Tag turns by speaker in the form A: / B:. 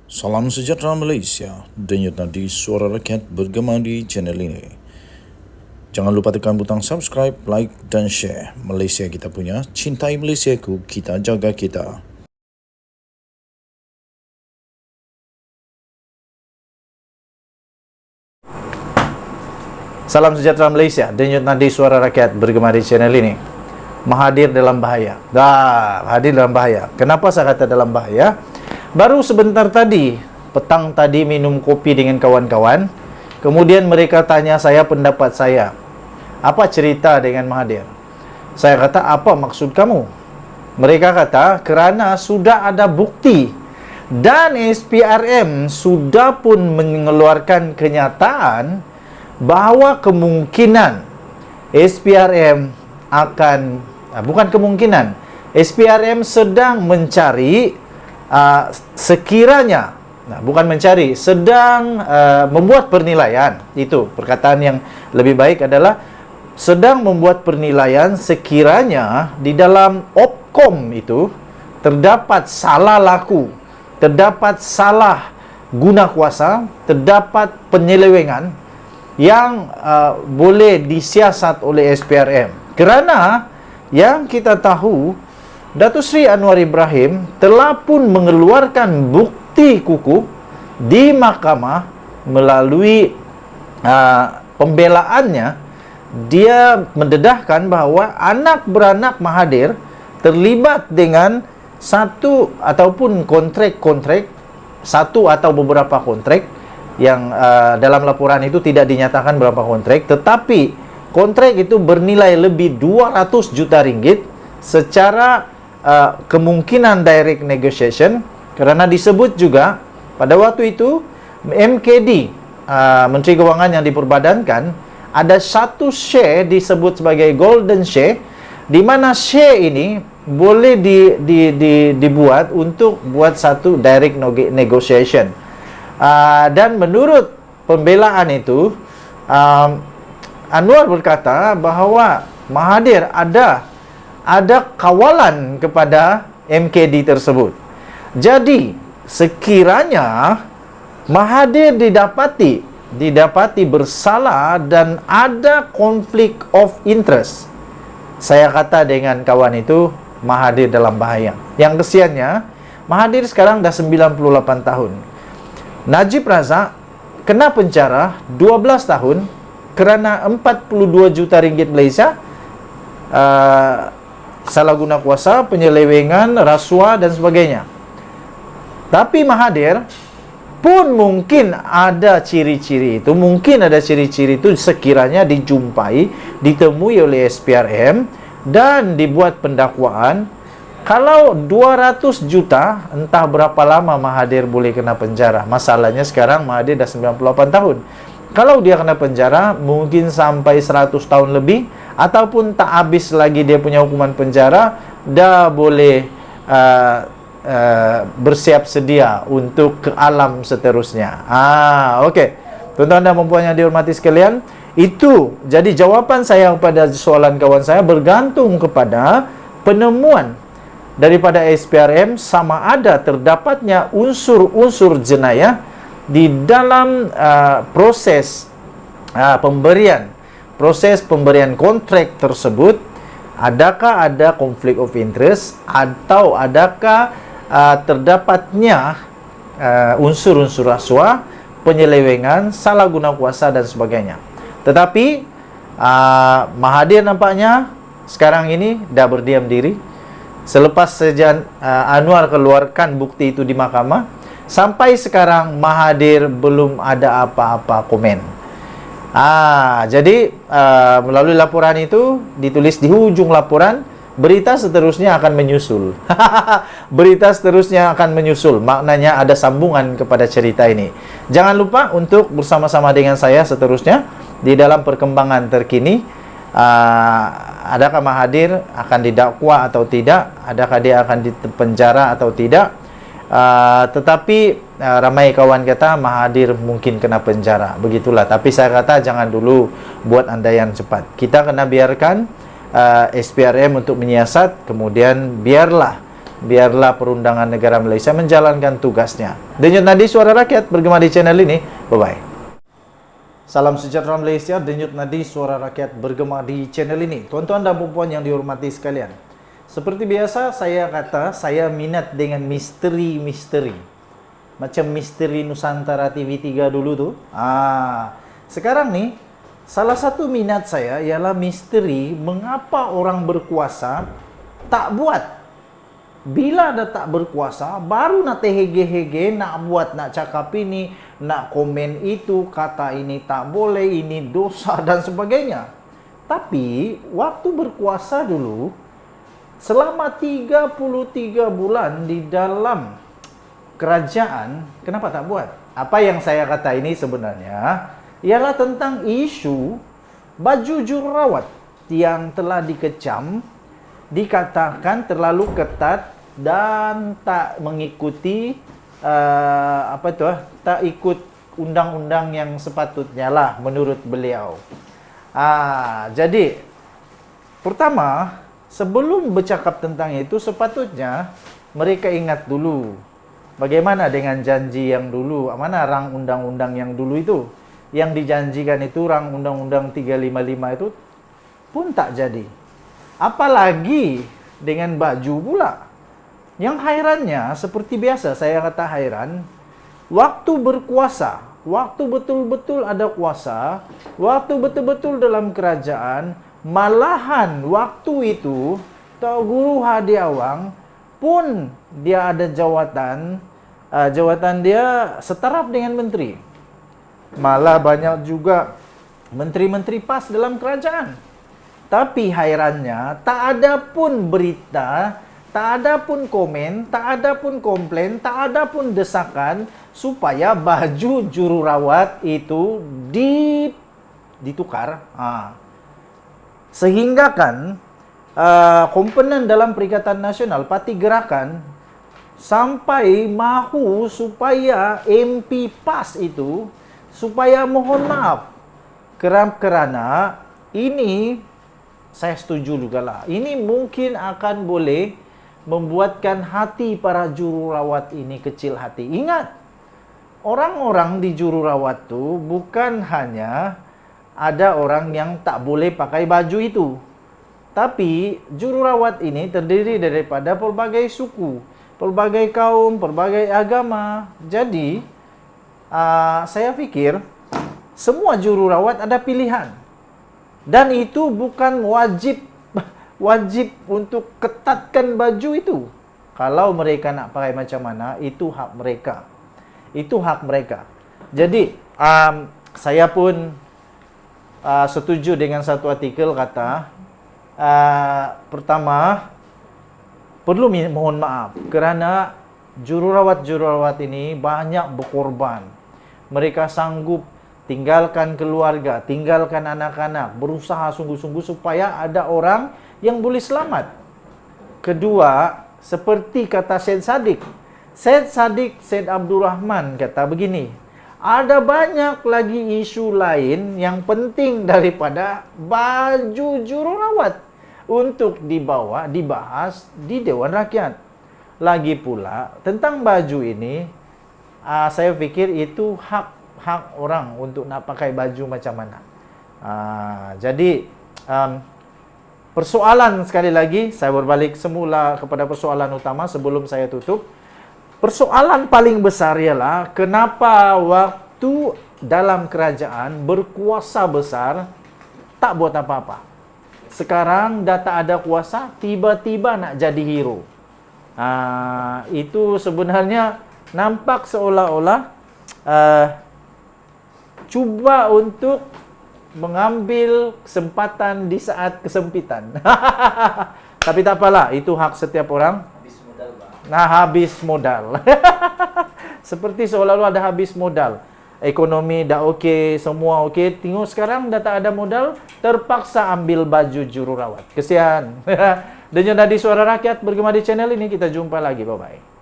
A: Salam sejahtera Malaysia, denyut nadi suara rakyat bergema di channel ini. Jangan lupa tekan butang subscribe, like dan share. Malaysia kita punya, cintai Malaysiaku, kita jaga kita.
B: Salam sejahtera Malaysia, denyut nadi suara rakyat bergema di channel ini. Mahathir dalam bahaya. Mahathir dalam bahaya. Kenapa saya kata dalam bahaya? Baru sebentar tadi, petang tadi minum kopi dengan kawan-kawan. Kemudian mereka tanya saya pendapat saya. Apa cerita dengan Mahathir? Saya kata, apa maksud kamu? Mereka kata, kerana sudah ada bukti. Dan SPRM sudah pun mengeluarkan kenyataan bahawa kemungkinan SPRM akan, bukan kemungkinan, SPRM sedang mencari, sekiranya, bukan mencari, sedang membuat penilaian. Itu perkataan yang lebih baik adalah sedang membuat penilaian sekiranya di dalam Opcom itu terdapat salah laku, terdapat salah guna kuasa, terdapat penyelewengan yang boleh disiasat oleh SPRM. Kerana yang kita tahu, Datuk Seri Anwar Ibrahim telah pun mengeluarkan bukti kukuh di mahkamah melalui pembelaannya. Dia mendedahkan bahawa anak beranak Mahathir terlibat dengan satu ataupun kontrak-kontrak, satu atau beberapa kontrak yang dalam laporan itu tidak dinyatakan berapa kontrak, tetapi kontrak itu bernilai lebih 200 juta ringgit secara kemungkinan direct negotiation, kerana disebut juga pada waktu itu MKD, Menteri Kewangan yang diperbadankan, ada satu share disebut sebagai golden share, di mana share ini boleh dibuat untuk buat satu direct negotiation. Dan menurut pembelaan itu, Anwar berkata bahawa Mahathir ada kawalan kepada MKD tersebut. Jadi sekiranya Mahathir didapati bersalah dan ada konflik of interest, saya kata dengan kawan itu, Mahathir dalam bahaya. Yang kesiannya, Mahathir sekarang dah 98 tahun. Najib Razak kena penjara 12 tahun kerana 42 juta ringgit Malaysia, salah guna kuasa, penyelewengan, rasuah dan sebagainya. Tapi Mahathir pun mungkin ada ciri-ciri itu, sekiranya dijumpai, ditemui oleh SPRM dan dibuat pendakwaan. Kalau 200 juta, entah berapa lama Mahathir boleh kena penjara. Masalahnya sekarang Mahathir dah 98 tahun. Kalau dia kena penjara, mungkin sampai 100 tahun lebih, ataupun tak habis lagi dia punya hukuman penjara, dah boleh bersiap sedia untuk ke alam seterusnya. Okey. Tuan-tuan dan puan yang dihormati sekalian, itu jadi jawapan saya pada soalan kawan saya bergantung kepada penemuan daripada SPRM sama ada terdapatnya unsur-unsur jenayah di dalam proses pemberian kontrak tersebut. Adakah ada konflik of interest, atau adakah terdapatnya unsur-unsur rasuah, penyelewengan, salah guna kuasa dan sebagainya. Tetapi Mahathir nampaknya sekarang ini dah berdiam diri. Selepas saja Anwar keluarkan bukti itu di mahkamah, sampai sekarang Mahathir belum ada apa-apa komen. Jadi melalui laporan itu ditulis di hujung laporan, berita seterusnya akan menyusul. Berita seterusnya akan menyusul. Maknanya ada sambungan kepada cerita ini. Jangan lupa untuk bersama-sama dengan saya seterusnya di dalam perkembangan terkini. Adakah Mahathir akan didakwa atau tidak? Adakah dia akan dipenjara atau tidak? Tetapi ramai kawan kata Mahathir mungkin kena penjara. Begitulah. Tapi saya kata jangan dulu buat andaian cepat. Kita kena biarkan SPRM untuk menyiasat, kemudian biarlah biarlah perundangan negara Malaysia menjalankan tugasnya. Denyut nadi suara rakyat bergema di channel ini. Bye-bye. Salam sejahtera Malaysia, denyut nadi suara rakyat bergema di channel ini. Tuan-tuan dan puan yang dihormati sekalian. Seperti biasa saya minat dengan misteri-misteri. Macam misteri Nusantara TV3 dulu tuh. Sekarang nih, salah satu minat saya ialah misteri mengapa orang berkuasa tak buat. Bila dah tak berkuasa, baru nak terhege-hege, nak buat, nak cakap ini, nak komen itu, kata ini tak boleh, ini dosa dan sebagainya. Tapi, waktu berkuasa dulu, selama 33 bulan di dalam kerajaan, kenapa tak buat? Apa yang saya kata ini sebenarnya, ialah tentang isu baju jururawat yang telah dikecam, dikatakan terlalu ketat, dan tak mengikuti tak ikut undang-undang yang sepatutnya lah menurut beliau. Jadi pertama, sebelum bercakap tentang itu, sepatutnya mereka ingat dulu bagaimana dengan janji yang dulu. Mana rang undang-undang yang dulu itu, yang dijanjikan itu rang undang-undang 355 itu pun tak jadi. Apalagi dengan baju pula. Yang hairannya, seperti biasa saya kata hairan, waktu berkuasa, waktu betul-betul ada kuasa, waktu betul-betul dalam kerajaan, malahan waktu itu, Tok Guru Hadi Awang pun dia ada jawatan, jawatan dia setaraf dengan menteri. Malah banyak juga menteri-menteri PAS dalam kerajaan. Tapi hairannya, tak ada pun berita, tak ada pun komen, tak ada pun komplain, tak ada pun desakan supaya baju jururawat itu ditukar. Sehingga kan komponen dalam Perikatan Nasional, Parti Gerakan, sampai mahu supaya MP PAS itu, supaya mohon maaf. Kerana ini, saya setuju juga lah, ini mungkin akan boleh membuatkan hati para jururawat ini kecil hati. Ingat, orang-orang di jururawat itu bukan hanya ada orang yang tak boleh pakai baju itu. Tapi jururawat ini terdiri daripada pelbagai suku, pelbagai kaum, pelbagai agama. Jadi, saya fikir semua jururawat ada pilihan. Dan itu bukan wajib untuk ketatkan baju itu. Kalau mereka nak pakai macam mana, itu hak mereka. Itu hak mereka. Jadi, saya pun setuju dengan satu artikel kata, pertama, perlu mohon maaf kerana jururawat-jururawat ini banyak berkorban. Mereka sanggup tinggalkan keluarga, tinggalkan anak-anak, berusaha sungguh-sungguh supaya ada orang yang boleh selamat. Kedua, seperti kata Syed Saddiq Abdul Rahman kata begini, ada banyak lagi isu lain yang penting daripada baju jururawat untuk dibahas di Dewan Rakyat. Lagi pula, tentang baju ini, saya fikir itu hak orang untuk nak pakai baju macam mana. Jadi, persoalan sekali lagi, saya berbalik semula kepada persoalan utama sebelum saya tutup. Persoalan paling besar ialah kenapa waktu dalam kerajaan berkuasa besar tak buat apa-apa. Sekarang dah tak ada kuasa, tiba-tiba nak jadi hero. Itu sebenarnya nampak seolah-olah cuba untuk mengambil kesempatan di saat kesempitan. Tapi tak apalah, itu hak setiap orang. Habis modal, Bang. Habis modal. Seperti seolah-olah ada habis modal. Ekonomi dah okey, semua okey. Tengok sekarang dah tak ada modal, terpaksa ambil baju jururawat. Kesian. Denyut nadi suara rakyat bergema di channel ini. Kita jumpa lagi. Bye-bye.